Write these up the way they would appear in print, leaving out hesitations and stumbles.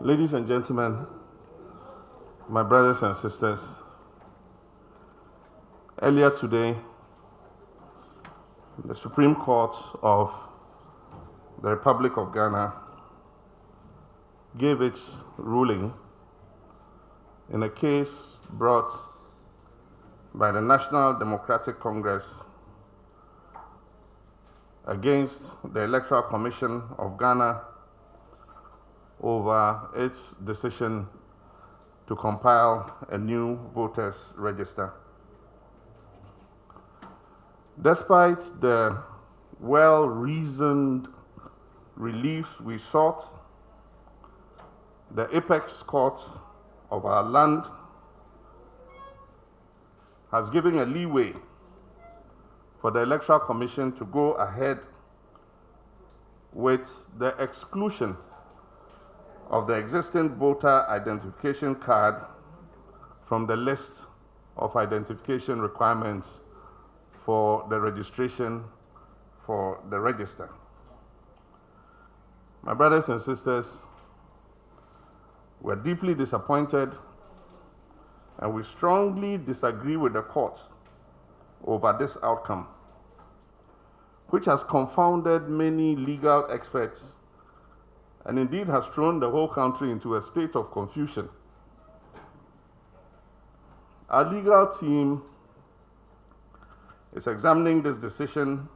Ladies and gentlemen, my brothers and sisters, earlier today, the Supreme Court of the Republic of Ghana gave its ruling in a case brought by the National Democratic Congress against the Electoral Commission of Ghana over its decision to compile a new voters' register. Despite the well-reasoned reliefs we sought, the apex court of our land has given a leeway for the Electoral Commission to go ahead with the exclusion of the existing voter identification card from the list of identification requirements for the registration for the register. My brothers and sisters, we're deeply disappointed and we strongly disagree with the court over this outcome, which has confounded many legal experts and indeed has thrown the whole country into a state of confusion. Our legal team is examining this decision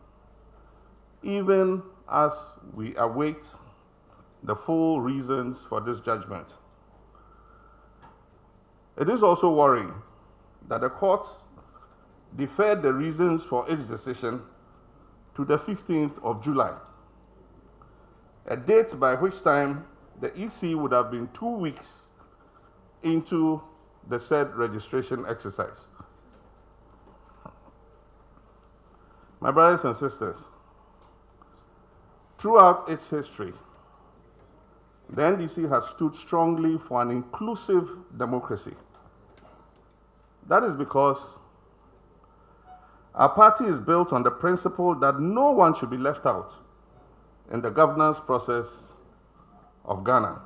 even as we await the full reasons for this judgment. It is also worrying that the court deferred the reasons for its decision to the 15th of July, a date by which time the EC would have been 2 weeks into the said registration exercise. My brothers and sisters, throughout its history, the NDC has stood strongly for an inclusive democracy. That is because our party is built on the principle that no one should be left out in the governance process of Ghana.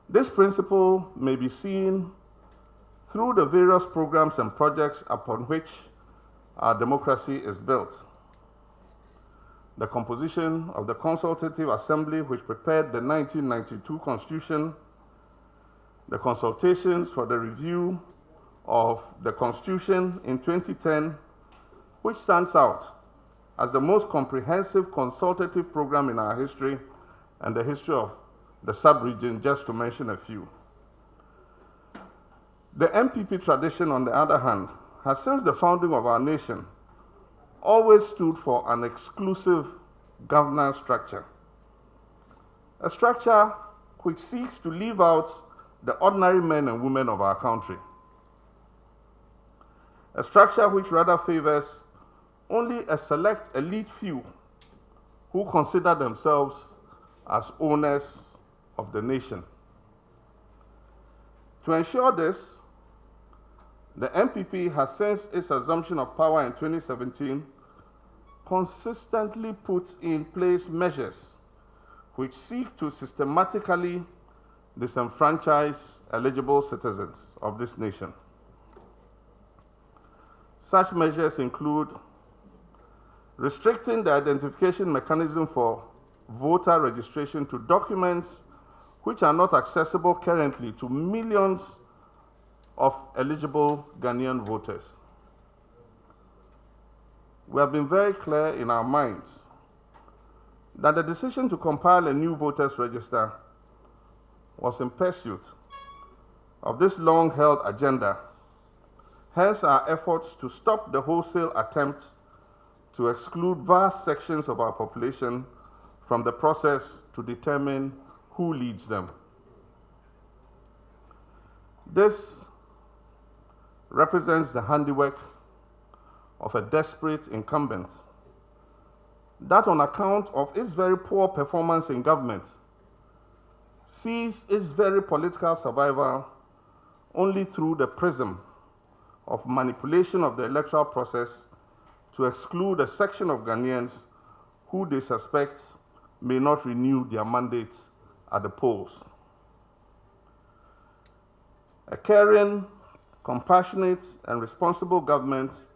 This principle may be seen through the various programs and projects upon which our democracy is built. The composition of the Consultative Assembly, which prepared the 1992 Constitution, the consultations for the review of the Constitution in 2010, which stands out as the most comprehensive consultative program in our history and the history of the sub-region, just to mention a few. The MPP tradition, on the other hand, has since the founding of our nation always stood for an exclusive governance structure, a structure which seeks to leave out the ordinary men and women of our country, a structure which rather favors only a select elite few who consider themselves as owners of the nation. To ensure this, the MPP has, since its assumption of power in 2017, consistently put in place measures which seek to systematically disenfranchise eligible citizens of this nation. Such measures include restricting the identification mechanism for voter registration to documents which are not accessible currently to millions of eligible Ghanaian voters. We have been very clear in our minds that the decision to compile a new voters register was in pursuit of this long-held agenda. Hence our efforts to stop the wholesale attempt to exclude vast sections of our population from the process to determine who leads them. This represents the handiwork of a desperate incumbent that, on account of its very poor performance in government, sees its very political survival only through the prism of manipulation of the electoral process to exclude a section of Ghanaians who they suspect may not renew their mandate at the polls. A caring, compassionate, and responsible government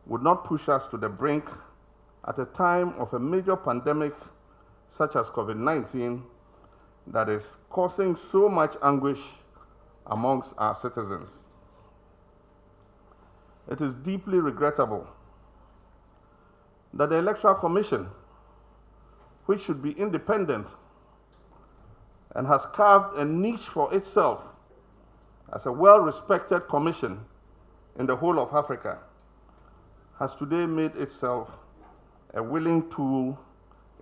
would not push us to the brink at a time of a major pandemic such as COVID-19 that is causing so much anguish amongst our citizens. It is deeply regrettable that the Electoral Commission, which should be independent and has carved a niche for itself as a well-respected commission in the whole of Africa, has today made itself a willing tool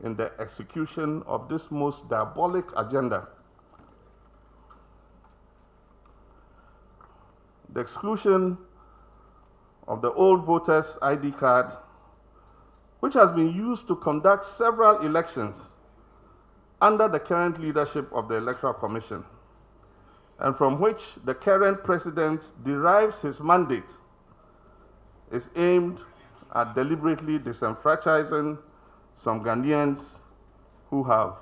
in the execution of this most diabolic agenda. The exclusion of the old voters' ID card, which has been used to conduct several elections under the current leadership of the Electoral Commission, and from which the current president derives his mandate, is aimed at deliberately disenfranchising some Ghanaians who have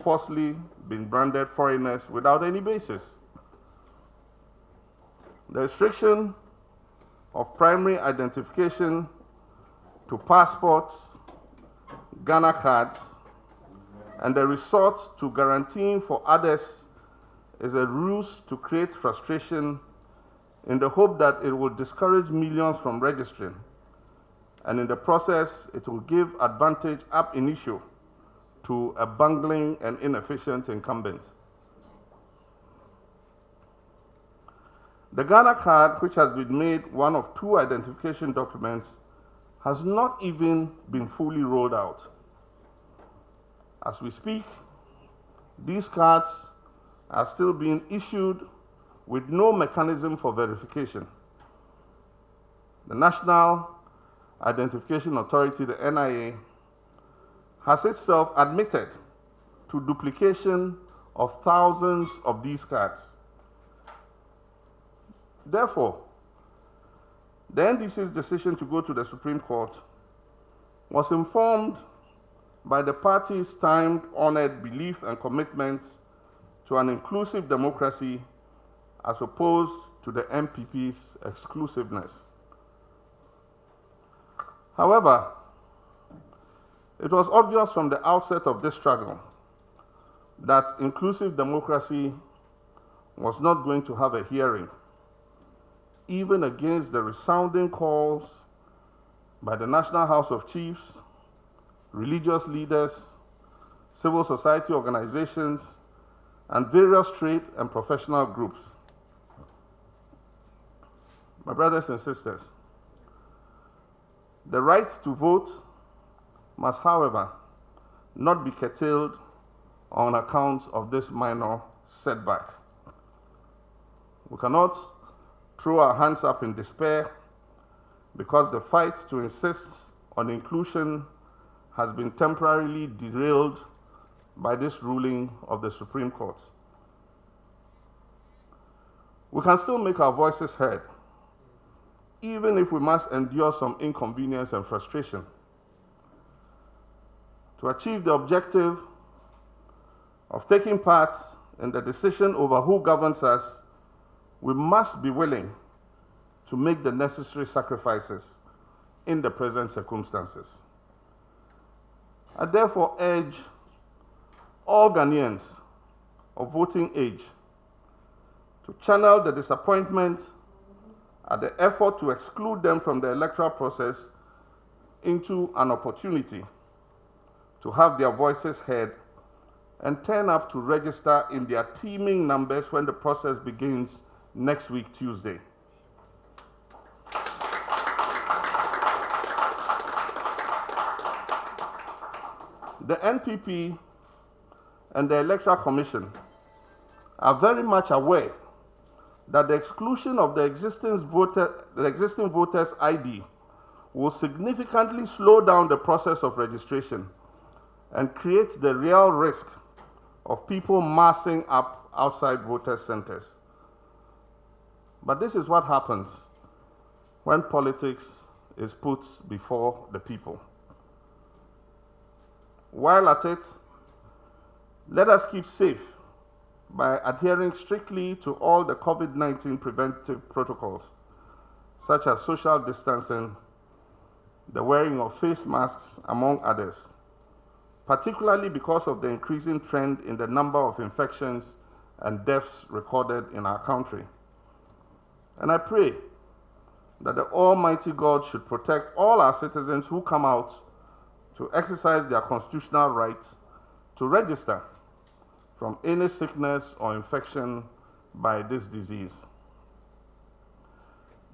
falsely been branded foreigners without any basis. The restriction of primary identification to passports, Ghana cards, and the resort to guaranteeing for others is a ruse to create frustration in the hope that it will discourage millions from registering, and in the process, it will give advantage ab initio to a bungling and inefficient incumbent. The Ghana card, which has been made one of two identification documents, has not even been fully rolled out. As we speak, these cards are still being issued with no mechanism for verification. The National Identification Authority, the NIA, has itself admitted to duplication of thousands of these cards. Therefore, the NDC's decision to go to the Supreme Court was informed by the party's time-honored belief and commitment to an inclusive democracy as opposed to the MPP's exclusiveness. However, it was obvious from the outset of this struggle that inclusive democracy was not going to have a hearing, even against the resounding calls by the National House of Chiefs, religious leaders, civil society organizations, and various trade and professional groups. My brothers and sisters, the right to vote must, however, not be curtailed on account of this minor setback. We cannot throw our hands up in despair because the fight to insist on inclusion has been temporarily derailed by this ruling of the Supreme Court. We can still make our voices heard, even if we must endure some inconvenience and frustration. To achieve the objective of taking part in the decision over who governs us, we must be willing to make the necessary sacrifices in the present circumstances. I therefore urge all Ghanaians of voting age to channel the disappointment at the effort to exclude them from the electoral process into an opportunity to have their voices heard and turn up to register in their teeming numbers when the process begins next week, Tuesday. The NPP and the Electoral Commission are very much aware that the exclusion of the existing voters' ID will significantly slow down the process of registration and create the real risk of people massing up outside voter centers. But this is what happens when politics is put before the people. While at it, Let us keep safe by adhering strictly to all the COVID-19 preventive protocols, such as social distancing, the wearing of face masks, among others, particularly because of the increasing trend in the number of infections and deaths recorded in our country. And I pray that the Almighty God should protect all our citizens who come out to exercise their constitutional rights to register from any sickness or infection by this disease.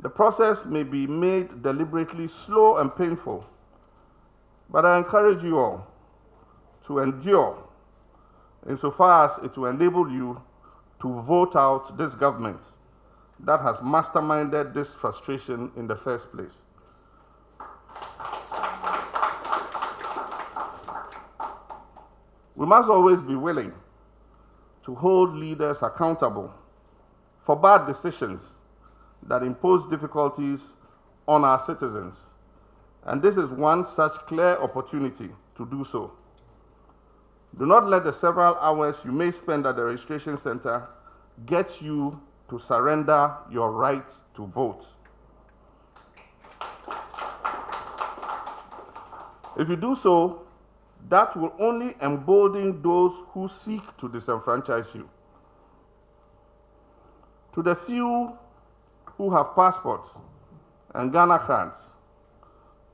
The process may be made deliberately slow and painful, but I encourage you all to endure insofar as it will enable you to vote out this government that has masterminded this frustration in the first place. We must always be willing to hold leaders accountable for bad decisions that impose difficulties on our citizens. And this is one such clear opportunity to do so. Do not let the several hours you may spend at the registration center get you to surrender your right to vote. If you do so, that will only embolden those who seek to disenfranchise you. To the few who have passports and Ghana cards,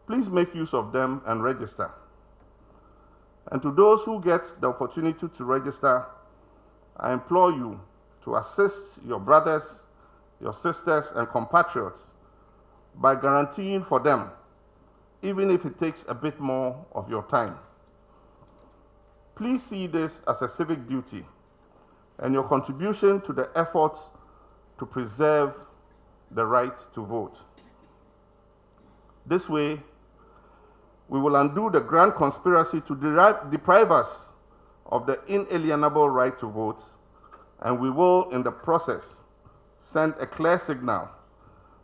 please make use of them and register. And to those who get the opportunity to register, I implore you to assist your brothers, your sisters, and compatriots by guaranteeing for them, even if it takes a bit more of your time. Please see this as a civic duty and your contribution to the efforts to preserve the right to vote. This way, we will undo the grand conspiracy to deprive us of the inalienable right to vote, and we will, in the process, send a clear signal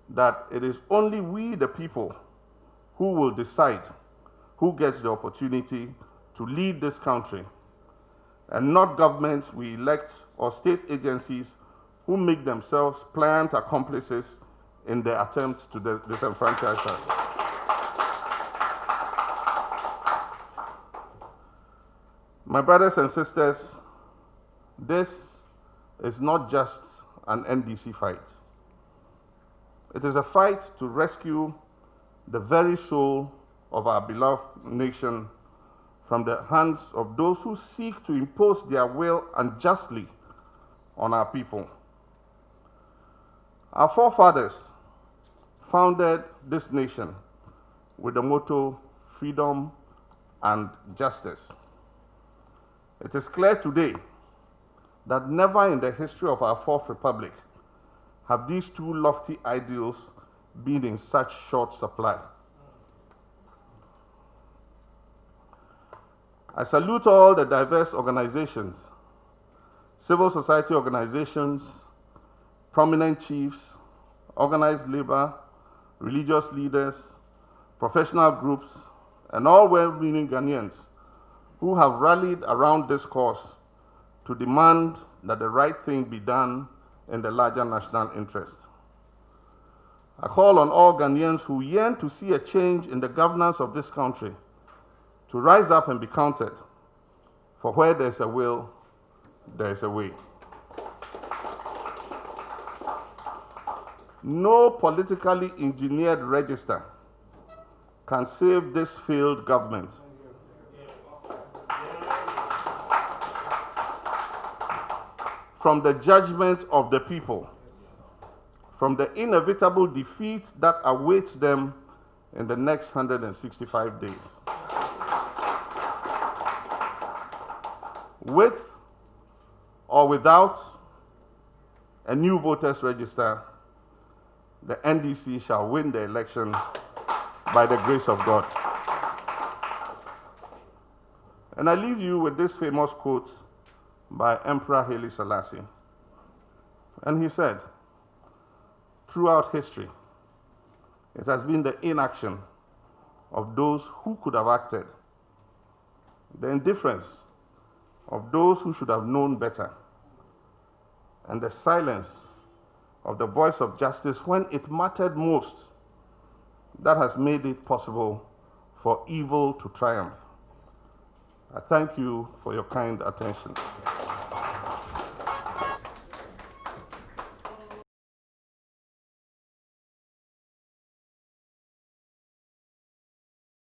that it is only we, the people, who will decide who gets the opportunity to lead this country, and not governments we elect or state agencies who make themselves pliant accomplices in their attempt to disenfranchise us. My brothers and sisters, this is not just an NDC fight. It is a fight to rescue the very soul of our beloved nation from the hands of those who seek to impose their will unjustly on our people. Our forefathers founded this nation with the motto, freedom and justice. It is clear today that never in the history of our Fourth Republic have these two lofty ideals been in such short supply. I salute all the diverse organizations, civil society organizations, prominent chiefs, organized labor, religious leaders, professional groups, and all well-meaning Ghanaians who have rallied around this cause to demand that the right thing be done in the larger national interest. I call on all Ghanaians who yearn to see a change in the governance of this country to rise up and be counted, for where there's a will, there's a way. No politically engineered register can save this failed government. From the judgment of the people, from the inevitable defeat that awaits them in the next 165 days. With or without a new voters register, the NDC shall win the election by the grace of God. And I leave you with this famous quote by Emperor Haile Selassie. And he said, throughout history, it has been the inaction of those who could have acted, the indifference of those who should have known better, and the silence of the voice of justice when it mattered most, that has made it possible for evil to triumph. I thank you for your kind attention.